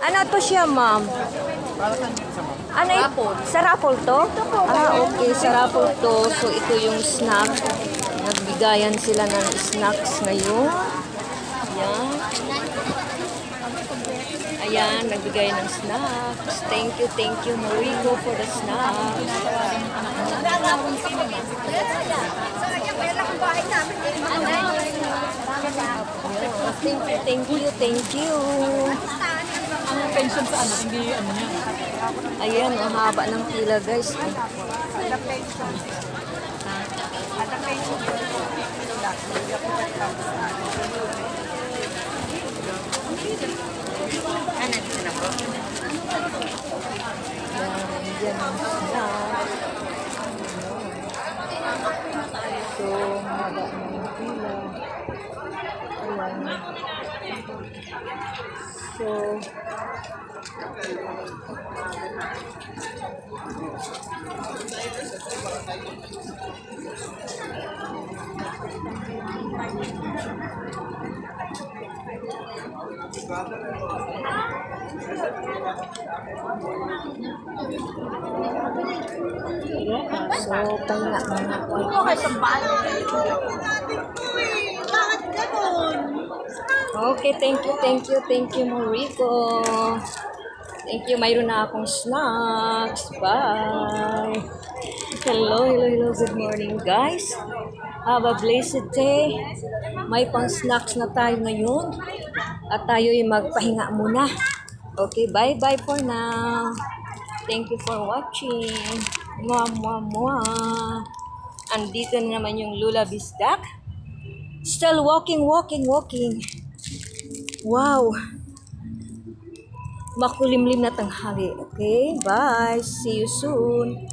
Ano to siya, ma'am? Ano Raffle. Sa raffle to? Okay, sa raffle to. So, ito yung snack. Nagbigayan sila ng snacks ngayon. Ayan. Ayan, nagbigay ng snacks. Thank you, Marico, for the snacks. Thank you. Ang pension sa ano, hindi ano niya. Ayan, ang haba ng pila, guys. Ayan ang snack. So, haba ng pila. Ayan. So, pahinga muna po. Okay, thank you, Marico. Thank you, mayroon na akong snacks. Bye. Hello. Good morning, guys. Have a blessed day. May pang snacks na tayo ngayon. At tayo ay magpahinga muna. Okay, bye for now. Thank you for watching. Mwah. Andito na naman yung Lula Bisdak. Still walking. Wow. Makulimlim na tanghali. Okay, bye. See you soon.